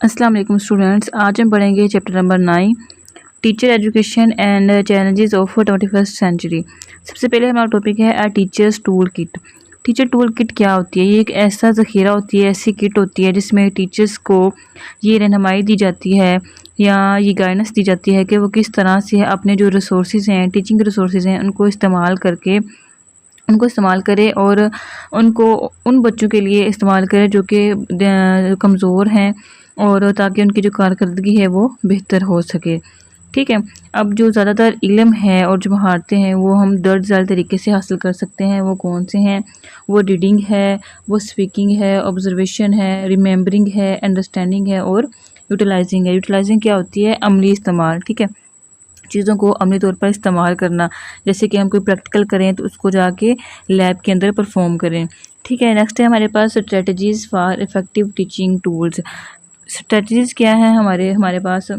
अस्सलाम वालेकुम स्टूडेंट्स। आज हम पढ़ेंगे chapter number 9 teacher education and challenges of 21st century. सबसे पहले हमारा टॉपिक है teachers tool kit. Teacher tool kit क्या होती है? ये एक ऐसा ज़ख़ीरा होती है, ऐसी किट होती है जिसमें टीचर्स को ये रहनुमाई दी जाती है या ये गाइडेंस दी जाती है कि वो किस तरह से अपने जो रिसोर्सेज हैं, टीचिंग रिसोर्सेज हैं, उनको इस्तेमाल करें और उनको उन बच्चों के लिए इस्तेमाल करें जो कि कमज़ोर हैं, और ताकि उनकी जो कारकर्दगी है वो बेहतर हो सके। ठीक है। अब जो ज़्यादातर इल्म है और जो महारतें हैं वो हम दर्ज झैल तरीके से हासिल कर सकते हैं, वो कौन से हैं? वो रीडिंग है, वो स्पीकिंग है, ऑब्जर्वेशन है, रिमेंबरिंग है, अंडरस्टैंडिंग है और यूटिलाइजिंग है। यूटिलाइजिंग क्या होती है? अमली इस्तेमाल। ठीक है, चीज़ों को अमली तौर पर इस्तेमाल करना, जैसे कि हम कोई प्रैक्टिकल करें तो उसको जाके लैब के अंदर परफॉर्म करें। ठीक है। नेक्स्ट है हमारे पास strategies for effective teaching tools. Strategies क्या है हमारे पास?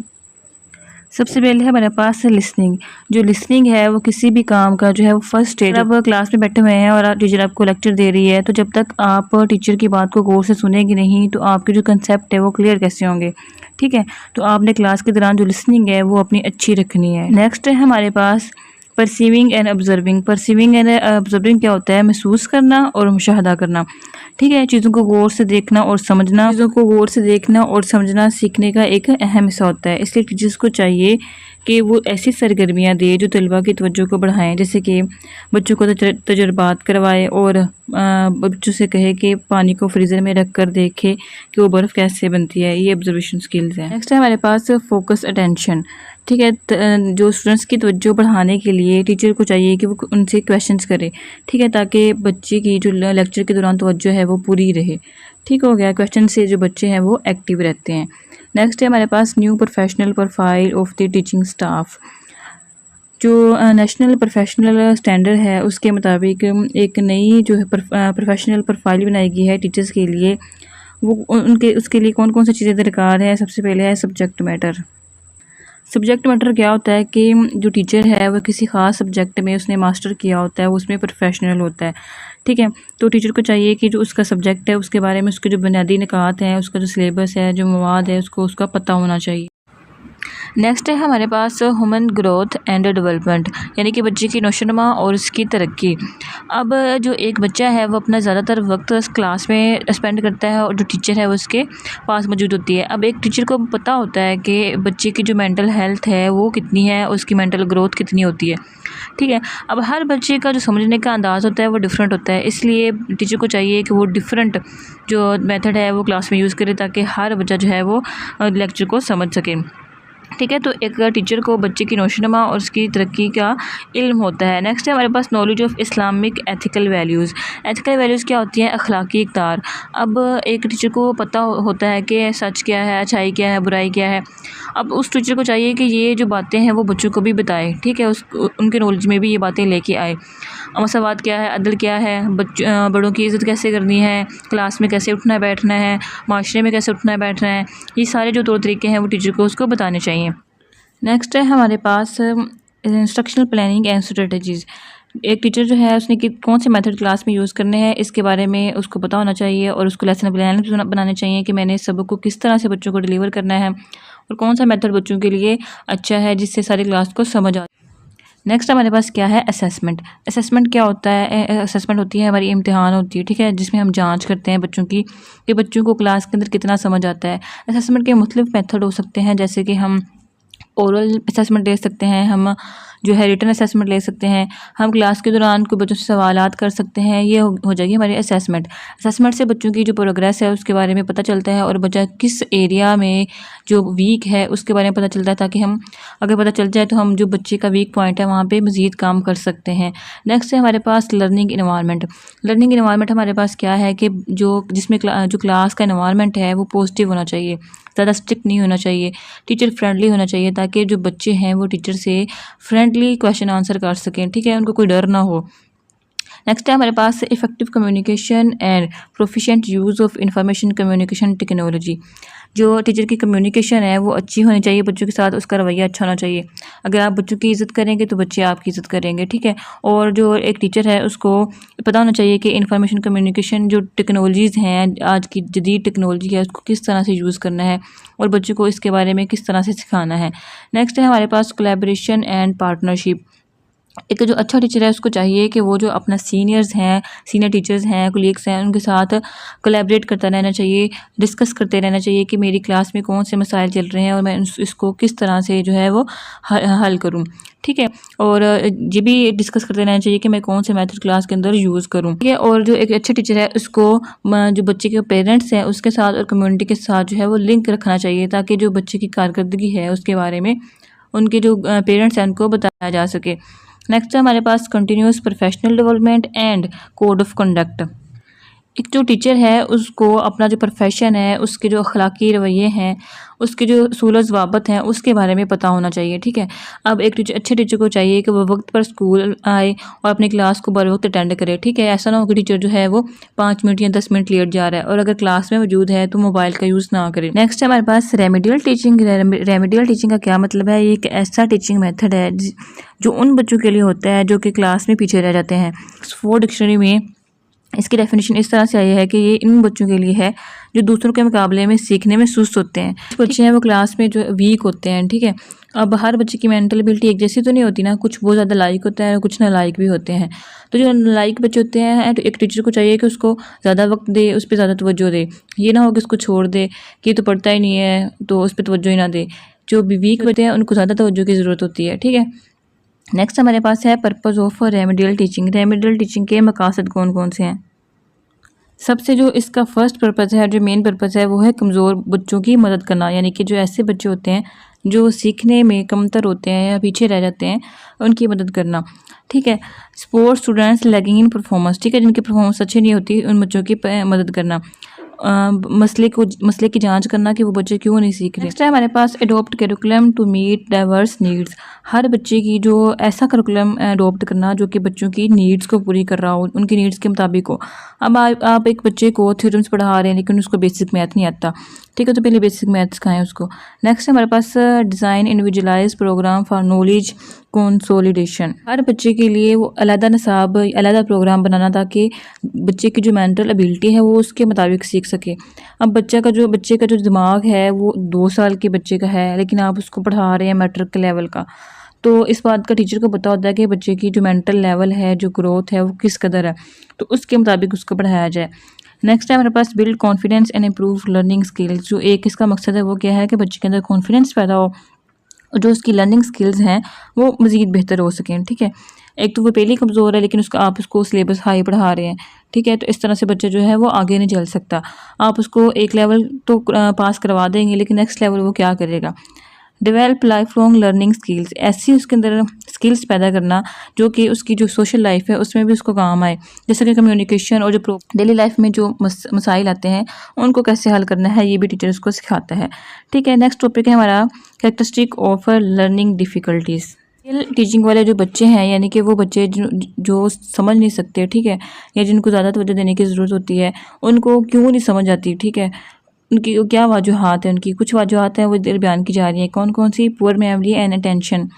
सबसे पहले है हमारे पास लिसनिंग। जो लिसनिंग है वो किसी भी काम का जो है वो फर्स्ट स्टेज। अब क्लास में बैठे हुए हैं और टीचर आपको लेक्चर दे रही है, तो जब तक आप टीचर की बात को गौर से सुनेंगे नहीं तो आपके जो कंसेप्ट है वो क्लियर कैसे होंगे? ठीक है, तो आपने क्लास के दौरान जो लिसनिंग है वो अपनी अच्छी रखनी है। नेक्स्ट है हमारे पास perceiving and observing. Perceiving and observing क्या होता है? महसूस करना और मुशाहदा करना। ठीक है, चीज़ों को गौर से देखना और समझना। चीज़ों को गौर से देखना और समझना सीखने का एक अहम हिस्सा होता है। इसलिए टीचर्स को चाहिए कि वो ऐसी सरगर्मियाँ दे जो तलबा की तवज्जो को बढ़ाएं, जैसे कि बच्चों को तजुर्बात करवाए और बच्चों से कहे कि पानी को फ्रीज़र में रख कर देखे कि वो बर्फ़ कैसे बनती है। ये ऑब्जर्वेशन स्किल्स हैं। नेक्स्ट है हमारे पास फोकस अटेंशन। ठीक है, जो स्टूडेंट्स की तवज्जो बढ़ाने के लिए टीचर को चाहिए कि वो उनसे क्वेश्चंस करे। ठीक है, ताकि बच्चे की जो लेक्चर के दौरान तवज्जो है वो पूरी रहे। ठीक हो गया, क्वेश्चन से जो बच्चे हैं वो एक्टिव रहते हैं। नेक्स्ट है हमारे पास new professional profile of the teaching staff. जो नेशनल प्रोफेशनल स्टैंडर्ड है उसके मुताबिक एक नई जो है प्रोफेशनल प्रोफाइल बनाई गई है टीचर्स के लिए। वो उनके उसके लिए कौन कौन सी चीज़ें दरकार है? सबसे पहले है सब्जेक्ट मैटर। सब्जेक्ट मैटर क्या होता है कि जो टीचर है वो किसी ख़ास सब्जेक्ट में उसने मास्टर किया होता है, वो उसमें प्रोफेशनल होता है। ठीक है, तो टीचर को चाहिए कि जो उसका सब्जेक्ट है उसके बारे में उसके जो बुनियादी निकात हैं, उसका जो सिलेबस है, जो मवाद है, उसको उसका पता होना चाहिए। नेक्स्ट है हमारे पास ह्यूमन ग्रोथ एंड डेवलपमेंट, यानी कि बच्चे की नौशनुमा और उसकी तरक्की। अब जो एक बच्चा है वो अपना ज़्यादातर वक्त क्लास में स्पेंड करता है और जो टीचर है वो उसके पास मौजूद होती है। अब एक टीचर को पता होता है कि बच्चे की जो मेंटल हेल्थ है वो कितनी है, उसकी मेंटल ग्रोथ कितनी होती है। ठीक है, अब हर बच्चे का जो समझने का अंदाज़ होता है वो डिफरेंट होता है, इसलिए टीचर को चाहिए कि वो डिफरेंट जो मेथड है वो क्लास में यूज़ करे ताकि हर बच्चा जो है वो लेक्चर को समझ सके। ठीक है, तो एक टीचर को बच्चे की नौशनुमा और उसकी तरक्की का इल्म होता है। नेक्स्ट है हमारे पास knowledge of Islamic ethical values. Ethical values क्या होती हैं? अखलाकी इक़्तिदार। अब एक टीचर को पता होता है कि सच क्या है, अच्छाई क्या है, बुराई क्या है। अब उस टीचर को चाहिए कि ये जो बातें हैं वो बच्चों को भी बताए। ठीक है, उनके नॉलेज में भी ये बातें लेके आए। मसवात क्या है, अदल क्या है, बड़ों की इज़्ज़त कैसे करनी है, क्लास में कैसे उठना बैठना है, माशरे में कैसे उठना बैठना है, ये सारे जो तौर तरीके हैं वो टीचर को उसको बताने चाहिए। नेक्स्ट है हमारे पास इंस्ट्रक्शनल प्लानिंग एंड स्ट्रेटजीज़। एक टीचर जो है उसने कौन से मेथड क्लास में यूज़ करने हैं इसके बारे में उसको पता होना चाहिए और उसको लेसन प्लान बनाने चाहिए कि मैंने इस सबक को किस तरह से बच्चों को डिलीवर करना है और कौन सा मेथड बच्चों के लिए अच्छा है जिससे सारी क्लास को समझ आ। नेक्स्ट हमारे पास क्या है? असेसमेंट। असेसमेंट क्या होता है? असेसमेंट होती है हमारी इम्तिहान होती है। ठीक है, जिसमें हम जांच करते हैं बच्चों की कि बच्चों को क्लास के अंदर कितना समझ आता है। असेसमेंट के मुख्तलिफ मेथड हो सकते हैं, जैसे कि हम ओरल असेसमेंट ले सकते हैं, हम जो है रिटन असेसमेंट ले सकते हैं, हम क्लास के दौरान कोई बच्चों से सवालात कर सकते हैं। ये हो जाएगी हमारी असेसमेंट। असेसमेंट से बच्चों की जो प्रोग्रेस है उसके बारे में पता चलता है और बच्चा किस एरिया में जो वीक है उसके बारे में पता चलता है, ताकि हम अगर पता चल जाए तो हम जो बच्चे का वीक पॉइंट है वहाँ पे मज़ीद काम कर सकते हैं। नेक्स्ट है हमारे पास लर्निंग इन्वायरमेंट। लर्निंग इन्वायरमेंट हमारे पास क्या है कि जिसमें जो क्लास का इन्वायरमेंट है वो पॉजिटिव होना चाहिए, ज़्यादा स्ट्रिक्ट नहीं होना चाहिए, टीचर फ्रेंडली होना चाहिए, ताकि जो बच्चे हैं वो टीचर से फ्रेंडली क्वेश्चन आंसर कर सकें। ठीक है, उनको कोई डर ना हो। नेक्स्ट है हमारे पास effective communication and proficient use of information communication technology. जो टीचर की कम्युनिकेशन है वो अच्छी होनी चाहिए बच्चों के साथ, उसका रवैया अच्छा होना चाहिए। अगर आप बच्चों की इज़्ज़त करेंगे तो बच्चे आपकी इज़्ज़त करेंगे, ठीक है। और जो एक टीचर है उसको पता होना चाहिए कि इंफॉर्मेशन कम्युनिकेशन जो टेक्नोलॉजीज़ हैं, आज की जदीद टेक्नोलॉजी है, उसको किस तरह से यूज़ करना है और बच्चों को इसके बारे में किस तरह से सिखाना है। नेक्स्ट है हमारे पास कोलैबोरेशन एंड पार्टनरशिप। एक जो अच्छा टीचर है उसको चाहिए कि वो जो अपना सीनियर्स हैं, सीनियर टीचर्स हैं, कोलीग्स हैं, उनके साथ कोलैबोरेट करता रहना चाहिए, डिस्कस करते रहना चाहिए कि मेरी क्लास में कौन से मसाइल चल रहे हैं और मैं इसको किस तरह से जो है वो हल करूँ, ठीक है। और ये भी डिस्कस करते रहना चाहिए कि मैं कौन से मेथड क्लास के अंदर यूज़ करूँ, ठीक है। और जो एक अच्छे टीचर है उसको जो बच्चे के पेरेंट्स हैं उसके साथ और कम्युनिटी के साथ जो है वो लिंक रखना चाहिए, ताकि जो बच्चे की कारकर्दगी है उसके बारे में उनके जो पेरेंट्स हैं उनको बताया जा सके। नेक्स्ट है हमारे पास continuous professional development and code of conduct. एक जो टीचर है उसको अपना जो प्रोफेशन है, उसके जो अखलाकी रवैये हैं, उसके जो सूल ज़वाबत हैं, उसके बारे में पता होना चाहिए, ठीक है। अब एक अच्छे टीचर को चाहिए कि वो वक्त पर स्कूल आए और अपनी क्लास को बर वक्त अटेंड करे, ठीक है। ऐसा ना हो कि टीचर जो है वो 5 मिनट या 10 मिनट लेट जा रहा है और अगर क्लास में मौजूद है तो मोबाइल का यूज़ ना करे। नेक्स्ट है हमारे पास रेमेडियल टीचिंग। रेमेडियल टीचिंग का क्या मतलब है? ये एक ऐसा टीचिंग मेथड है जो उन बच्चों के लिए होता है जो कि क्लास में पीछे रह जाते हैं। ऑक्सफोर्ड डिक्शनरी में इसकी डेफिनेशन इस तरह से आई है कि ये इन बच्चों के लिए है जो दूसरों के मुकाबले में सीखने में सुस्त होते हैं। बच्चे हैं वो क्लास में जो वीक होते हैं, ठीक है। अब हर बच्चे की मेंटल एबिलिटी एक जैसी तो नहीं होती ना, कुछ बहुत ज़्यादा लाइक होता है और कुछ नालायक भी होते हैं। तो जो नालायक बच्चे होते हैं तो एक टीचर को चाहिए कि उसको ज़्यादा वक्त दे, उस पर ज़्यादा तवज्जो दे। ये ना हो कि उसको छोड़ दे कि ये तो पढ़ता ही नहीं है तो उस पर तवज्जो ही ना दे। जो भी वीक बच्चे हैं उनको ज़्यादा तवज्जो की ज़रूरत होती है, ठीक है। नेक्स्ट हमारे पास है purpose of remedial teaching. Remedial teaching के मकासद कौन कौन से हैं? सबसे जो इसका फर्स्ट पर्पज़ है, जो मेन पर्पज़ है, वो है कमज़ोर बच्चों की मदद करना। यानी कि जो ऐसे बच्चे होते हैं जो सीखने में कमतर होते हैं या पीछे रह जाते हैं, उनकी मदद करना, ठीक है। स्पोर्ट्स स्टूडेंट्स लैगिंग इन परफॉर्मेंस, ठीक है, जिनकी परफॉर्मेंस अच्छी नहीं होती, उन बच्चों की मदद करना। मसले की जांच करना कि वो बच्चे क्यों नहीं सीख रहे। नेक्स्ट है हमारे पास adopt curriculum to meet diverse needs. हर बच्चे की जो ऐसा करिकुलम अडोप्ट करना जो कि बच्चों की नीड्स को पूरी कर रहा हो, उनकी नीड्स के मुताबिक हो। अब आप एक बच्चे को थ्योरम्स पढ़ा रहे हैं लेकिन उसको बेसिक मैथ नहीं आता, ठीक है, तो पहले बेसिक मैथ सिखाएं उसको। नेक्स्ट है हमारे पास design individualise programme for knowledge consolidation. हर बच्चे के लिए वो अलग निसाब, अलग प्रोग्राम बनाना ताकि बच्चे की जो मेंटल एबिलिटी है वो उसके मुताबिक सीख सके। अब बच्चे का जो दिमाग है वो 2 साल के बच्चे का है लेकिन आप उसको पढ़ा रहे हैं मैट्रिक के लेवल का, तो इस बात का टीचर को पता होता है कि बच्चे की जो मेंटल लेवल है, जो ग्रोथ है वो किस कदर है, तो उसके मुताबिक उसको पढ़ाया जाए। नेक्स्ट है हमारे पास build confidence and improve learning skills. जो एक इसका मकसद है वो क्या है कि बच्चे के अंदर कॉन्फिडेंस पैदा हो और जो उसकी लर्निंग स्किल्स हैं वो मज़ीद बेहतर हो सकें, ठीक है। एक तो वो पहले ही कमज़ोर है लेकिन आप उसको सिलेबस हाई पढ़ा रहे हैं, ठीक है, तो इस तरह से बच्चा जो है वो आगे नहीं चल सकता। आप उसको एक लेवल तो पास करवा देंगे लेकिन नेक्स्ट लेवल वो क्या करेगा। Develop life long learning skills, ऐसी उसके अंदर स्किल्स पैदा करना जो कि उसकी जो सोशल लाइफ है उसमें भी उसको काम आए, जैसे कि कम्युनिकेशन और जो डेली लाइफ में जो मसाइल आते हैं उनको कैसे हल करना है, ये भी टीचर उसको सिखाता है, ठीक है। नेक्स्ट टॉपिक है हमारा characteristic of learning difficulties. Teaching वाले जो बच्चे हैं, यानी कि वो बच्चे जो समझ नहीं सकते, ठीक है, या जिनको ज़्यादा तवज्जो देने की ज़रूरत होती है, उनको क्यों नहीं समझ आती, ठीक है, उनकी क्या वजूहात हैं। उनकी कुछ वजूहात हैं वो इधर बयान की जा रही हैं। कौन कौन सी? Poor memory and attention.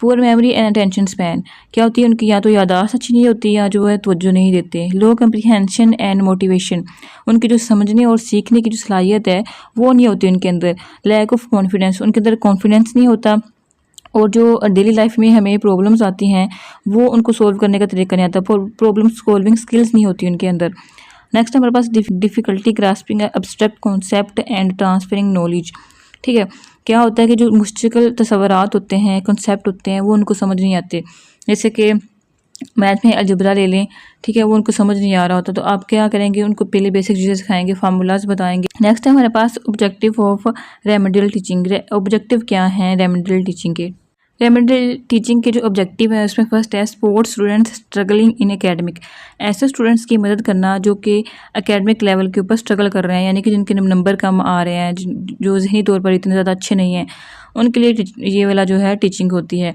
Poor memory and attention span क्या होती है उनकी? या तो याददाश्त अच्छी नहीं होती या जो है तवज्जो नहीं देते। लो कम्प्रीहेंशन एंड मोटिवेशन, उनकी जो समझने और सीखने की जो सलाहियत है वो नहीं होती उनके अंदर। लैक ऑफ कॉन्फिडेंस, उनके अंदर कॉन्फिडेंस नहीं होता और जो डेली लाइफ में हमें प्रॉब्लम्स आती हैं वो उनको सोल्व करने का तरीका नहीं आता, प्रॉब्लम सॉल्विंग स्किल्स नहीं होती उनके अंदर। नेक्स्ट हमारे पास difficulty grasping abstract concept and transferring knowledge, ठीक है। क्या होता है कि जो मुश्किल तसव्वुरात होते हैं, कॉन्सेप्ट होते हैं, वो उनको समझ नहीं आते। जैसे कि मैथ में अलजबरा ले लें, ठीक है, वो उनको समझ नहीं आ रहा होता, तो आप क्या करेंगे, उनको पहले बेसिक चीज़ें सिखाएंगे, फार्मूलाज बताएंगे। नेक्स्ट है हमारे पास objective of remedial teaching. Objective क्या हैं रेमेडियल टीचिंग के? रेमेडियल टीचिंग के जो ऑब्जेक्टिव है उसमें फर्स्ट है support students struggling in academic. ऐसे स्टूडेंट्स की मदद करना जो कि एकेडमिक लेवल के ऊपर स्ट्रगल कर रहे हैं, यानी कि जिनके नंबर कम आ रहे हैं, जो ज़हनी तौर पर इतने ज़्यादा अच्छे नहीं हैं, उनके लिए ये वाला जो है टीचिंग होती है।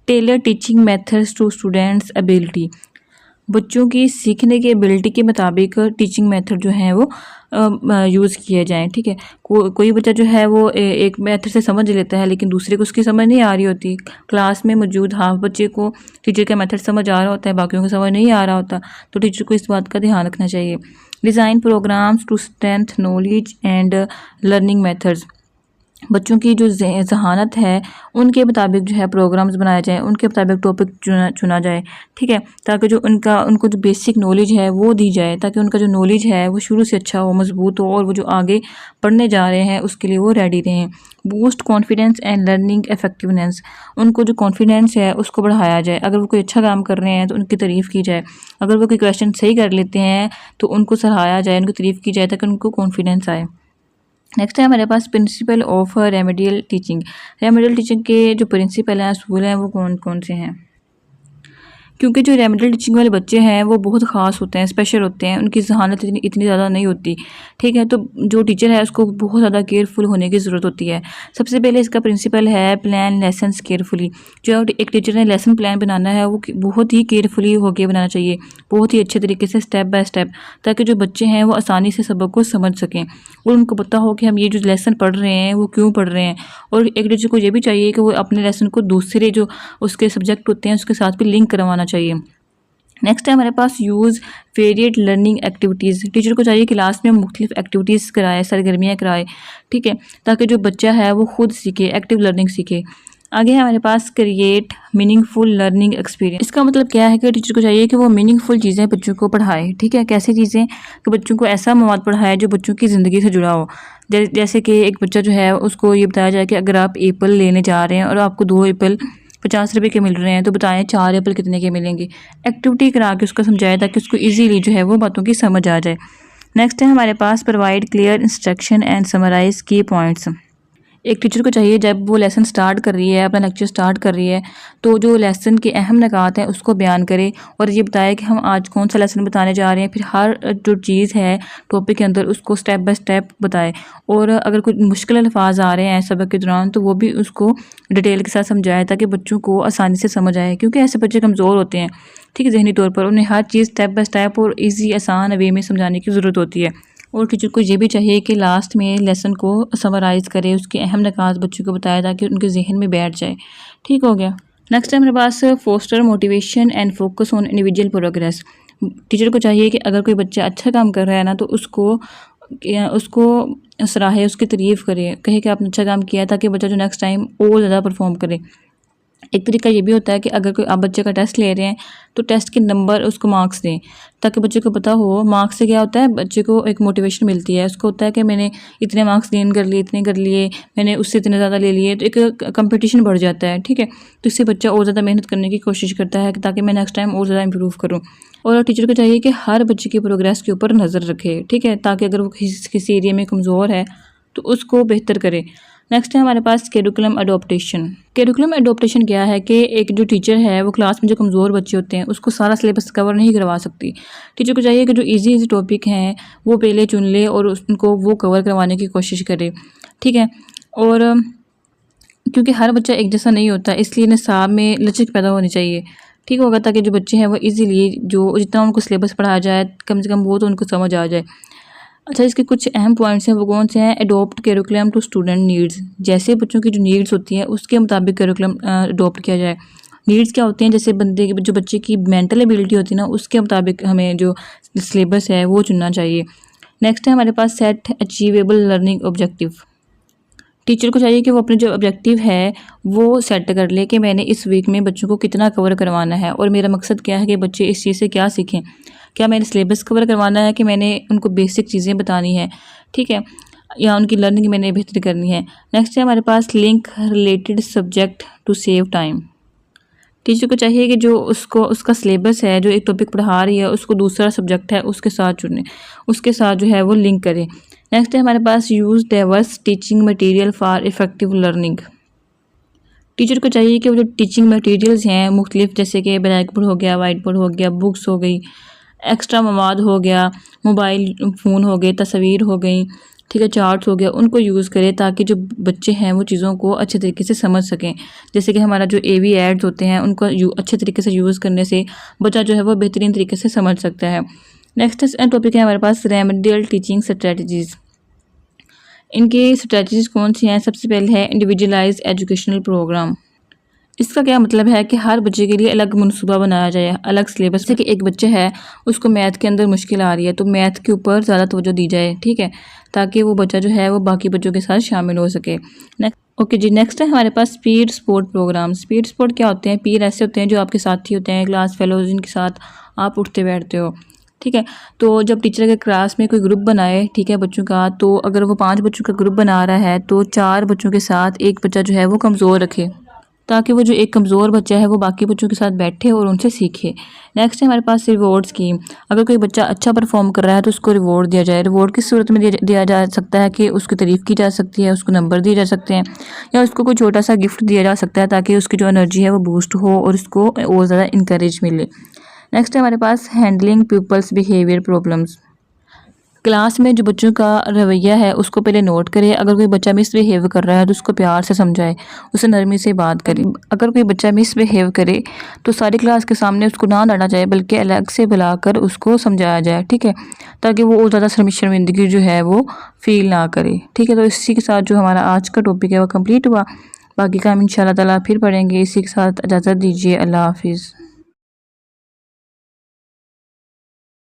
Tailor teaching methods to students ability, बच्चों की सीखने की एबिलिटी के मुताबिक टीचिंग मेथड जो है वो यूज़ किए जाएँ, ठीक है। कोई बच्चा जो है वो एक मेथड से समझ लेता है लेकिन दूसरे को उसकी समझ नहीं आ रही होती। क्लास में मौजूद हाफ बच्चे को टीचर का मेथड समझ आ रहा होता है, बाकियों को समझ नहीं आ रहा होता, तो टीचर को इस बात का ध्यान रखना चाहिए। Design programmes to strength knowledge and learning methods. बच्चों की जो ज़हानत है उनके मुताबिक जो है प्रोग्राम्स बनाए जाएँ, उनके मुताबिक टॉपिक चुना जाए, ठीक है, ताकि जो उनको जो बेसिक नॉलेज है वो दी जाए, ताकि उनका जो नॉलेज है वो शुरू से अच्छा हो, मजबूत हो और वो जो आगे पढ़ने जा रहे हैं उसके लिए वो रेडी रहें। Boost confidence and learning effectiveness. उनको जो कॉन्फिडेंस है उसको बढ़ाया जाए। अगर वो कोई अच्छा काम कर रहे हैं तो उनकी तारीफ़ की जाए, अगर वो कोई क्वेश्चन सही कर लेते हैं तो उनको सराहाया जाए, उनकी तारीफ़ की जाए ताकि उनको कॉन्फिडेंस आए। नेक्स्ट है हमारे पास principle of remedial teaching. Remedial teaching के जो प्रिंसिपल हैं, असूल हैं, वो कौन कौन से हैं? क्योंकि जो रेमेडियल टीचिंग वाले बच्चे हैं वो बहुत ख़ास होते हैं, स्पेशल होते हैं, उनकी ज़हानत इतनी ज़्यादा नहीं होती, ठीक है। तो जो टीचर है उसको बहुत ज़्यादा केयरफुल होने की ज़रूरत होती है। सबसे पहले इसका प्रिंसिपल है प्लान लेसन्स केयरफुली। जो एक टीचर ने लेसन प्लान बनाना है वो बहुत ही केयरफुली होकर बनाना चाहिए, बहुत ही अच्छे तरीके से स्टेप बाय स्टेप, ताकि जो बच्चे हैं वो आसानी से सबक को समझ सकें और उनको पता हो कि हम ये जो लेसन पढ़ रहे हैं वो क्यों पढ़ रहे हैं। और एक टीचर को ये भी चाहिए कि वो अपने लेसन को दूसरे जो उसके सब्जेक्ट होते हैं उसके साथ भी लिंक करवाना चाहिए। नेक्स्ट है हमारे पास use varied learning activities. Teacher को चाहिए क्लास में मुख्तलिफ एक्टिविटीज़ कराए, सरगर्मियाँ कराए, ठीक है, ताकि जो बच्चा है वो खुद सीखे, एक्टिव लर्निंग सीखे। आगे है हमारे पास क्रिएट मीनिंगफुल लर्निंग एक्सपीरियंस। इसका मतलब क्या है कि टीचर को चाहिए कि वो मीनिंगफुल चीज़ें बच्चों को पढ़ाए, ठीक है। कैसी चीज़ें? कि बच्चों को ऐसा मवाद पढ़ाए जो बच्चों की ज़िंदगी से जुड़ा हो। जैसे कि एक बच्चा जो है उसको ये बताया जाए कि अगर आप एप्पल लेने जा रहे हैं और आपको 2 एप्पल 50 रुपए के मिल रहे हैं तो बताएं 4 एप्पल कितने के मिलेंगे। एक्टिविटी करा के उसको समझाए ताकि उसको इजीली जो है वो बातों की समझ आ जाए। नेक्स्ट है हमारे पास provide clear instruction and summarise key points. एक टीचर को चाहिए जब वो लेसन स्टार्ट कर रही है, अपना लेक्चर स्टार्ट कर रही है, तो जो लेसन के अहम निकात हैं उसको बयान करे और ये बताए कि हम आज कौन सा लेसन बताने जा रहे हैं। फिर हर जो चीज़ है टॉपिक के अंदर उसको स्टेप बाय स्टेप बताए और अगर कोई मुश्किल अल्फाज आ रहे हैं सबक के दौरान तो वो भी उसको डिटेल के साथ समझाए ताकि बच्चों को आसानी से समझ आए, क्योंकि ऐसे बच्चे कमज़ोर होते हैं, ठीक है, ज़हनी तौर पर। उन्हें हर चीज़ स्टेप बाय स्टेप और ईजी आसान वे में समझाने की ज़रूरत होती है। और टीचर को ये भी चाहिए कि लास्ट में लेसन को समराइज़ करे, उसके अहम निकात बच्चों को बताए ताकि उनके जहन में बैठ जाए। ठीक हो गया। नेक्स्ट है हमारे पास foster motivation and focus on individual progress. Teacher को चाहिए कि अगर कोई बच्चा अच्छा काम कर रहा है ना तो उसको सराहे, उसकी तारीफ़ करे, कहे कि आपने अच्छा काम किया है, ताकि बच्चा जो नेक्स्ट टाइम और ज़्यादा परफॉर्म करे। एक तरीका ये भी होता है कि अगर कोई आप बच्चे का टेस्ट ले रहे हैं तो टेस्ट के नंबर उसको मार्क्स दें, ताकि बच्चे को पता हो मार्क्स से क्या होता है, बच्चे को एक मोटिवेशन मिलती है। उसको होता है कि मैंने इतने मार्क्स गेन कर लिए, इतने कर लिए, मैंने उससे इतने ज़्यादा ले लिए, तो एक कंपटीशन बढ़ जाता है, ठीक है। तो इससे बच्चा और ज़्यादा मेहनत करने की कोशिश करता है ताकि मैं नेक्स्ट टाइम और ज़्यादा इंप्रूव करूँ। और टीचर को चाहिए कि हर बच्चे की प्रोग्रेस के ऊपर नज़र रखे, ठीक है, ताकि अगर वो किसी एरिया में कमज़ोर है तो उसको बेहतर करे। नेक्स्ट है हमारे पास करिकुलम अडोप्टेशन। करिकुलम अडोप्टेशन क्या है कि एक जो टीचर है वो क्लास में जो कमज़ोर बच्चे होते हैं उसको सारा सिलेबस कवर नहीं करवा सकती। टीचर को चाहिए कि जो इजी टॉपिक हैं वो पहले चुन ले और उनको वो कवर करवाने की कोशिश करे, ठीक है। और क्योंकि हर बच्चा एक जैसा नहीं होता, इसलिए निसाब में लचक पैदा होनी चाहिए, ठीक होगा, ताकि जो बच्चे हैं वो इजीली जो जितना उनको सिलेबस पढ़ाया जाए कम से कम वो तो उनको समझ आ जाए। अच्छा, इसके कुछ अहम पॉइंट्स हैं, वो कौन से हैं? Adopt curriculum to student needs. जैसे बच्चों की जो नीड्स होती हैं उसके मुताबिक करिकुलम अडोप्ट किया जाए। नीड्स क्या होती हैं? जैसे जो बच्चे की मेंटल एबिलिटी होती है ना उसके मुताबिक हमें जो सिलेबस है वो चुनना चाहिए। नेक्स्ट है हमारे पास set achievable learning objective. Teacher को चाहिए कि वो अपने जो ऑब्जेक्टिव है वो सेट कर ले कि मैंने इस वीक में बच्चों को कितना कवर करवाना है और मेरा मकसद क्या है कि बच्चे इस चीज़ से क्या सीखें। क्या मैंने सिलेबस कवर करवाना है कि मैंने उनको बेसिक चीज़ें बतानी है, ठीक है, या उनकी लर्निंग मैंने बेहतर करनी है। नेक्स्ट है हमारे पास link related subject to save time. Teacher को चाहिए कि जो उसका सिलेबस है, जो एक टॉपिक पढ़ा रही है उसको दूसरा सब्जेक्ट है उसके साथ चुने, उसके साथ जो है वो लिंक करे। नेक्स्ट है हमारे पास use diverse teaching material for effective learning. Teacher को चाहिए कि वो जो टीचिंग मटेरियल्स हैं मुख्तलिफ, जैसे कि ब्लैक बोर्ड हो गया, वाइट बोर्ड हो गया, बुक्स हो गई, एक्स्ट्रा मवाद हो गया, मोबाइल फ़ोन हो गए, तस्वीर हो गई, ठीक है, चार्ट्स हो गया, उनको यूज़ करें ताकि जो बच्चे हैं वो चीज़ों को अच्छे तरीके से समझ सकें। जैसे कि हमारा जो AV एड्स होते हैं उनको अच्छे तरीके से यूज़ करने से बच्चा जो है वो बेहतरीन तरीके से समझ सकता है। नेक्स्ट टॉपिक है हमारे पास रेमेडियल टीचिंग स्ट्रेटजीज़। इनकी स्ट्रेटजीज़ कौन सी हैं? सबसे पहले है इंडिविजुअलाइज्ड एजुकेशनल प्रोग्राम। इसका क्या मतलब है कि हर बच्चे के लिए अलग मनसूबा बनाया जाए, अलग सिलेबस। जैसे कि एक बच्चा है उसको मैथ के अंदर मुश्किल आ रही है तो मैथ के ऊपर ज़्यादा तवज्जो दी जाए, ठीक है, ताकि वो बच्चा जो है वो बाकी बच्चों के साथ शामिल हो सके। ओके जी, नेक्स्ट है हमारे पास speed sport programme. Speed sport क्या होते हैं? पीर ऐसे होते हैं जो आपके साथी होते हैं, क्लास फेलोज, जिनके साथ आप उठते बैठते हो, ठीक है। तो जब टीचर के क्लास में कोई ग्रुप बनाए, ठीक है, बच्चों का, तो अगर वो 5 बच्चों का ग्रुप बना रहा है तो 4 बच्चों के साथ एक बच्चा जो है वो कमज़ोर रखे, ताकि वो जो एक कमज़ोर बच्चा है वो बाकी बच्चों के साथ बैठे और उनसे सीखे। नेक्स्ट है हमारे पास रिवॉर्ड स्कीम। अगर कोई बच्चा अच्छा परफॉर्म कर रहा है तो उसको रिवॉर्ड दिया जाए। रिवॉर्ड किस सूरत में दिया जा सकता है कि उसकी तारीफ़ की जा सकती है, उसको नंबर दिए जा सकते हैं, या उसको कोई छोटा सा गिफ्ट दिया जा सकता है ताकि उसकी जो एनर्जी है वो बूस्ट हो और उसको और ज़्यादा इंकरेज मिले। नेक्स्ट है हमारे पास handling peoples behaviour problems. Class में जो बच्चों का रवैया है उसको पहले नोट करें। अगर कोई बच्चा मिसबिहेव कर रहा है तो उसको प्यार से समझाए, उसे नरमी से बात करें। अगर कोई बच्चा मिसबिहेव करे तो सारी क्लास के सामने उसको ना डांटा जाए बल्कि अलग से बुलाकर उसको समझाया जाए, ठीक है, ताकि वो और ज़्यादा शर्मिंदगी जो है वो फील ना करे, ठीक है। तो इसी के साथ जो हमारा आज का टॉपिक है वो कम्प्लीट हुआ। बाकी का हम इंशाल्लाह ताला फिर पढ़ेंगे। इसी के साथ इजाज़त दीजिए। अल्लाह हाफिज़।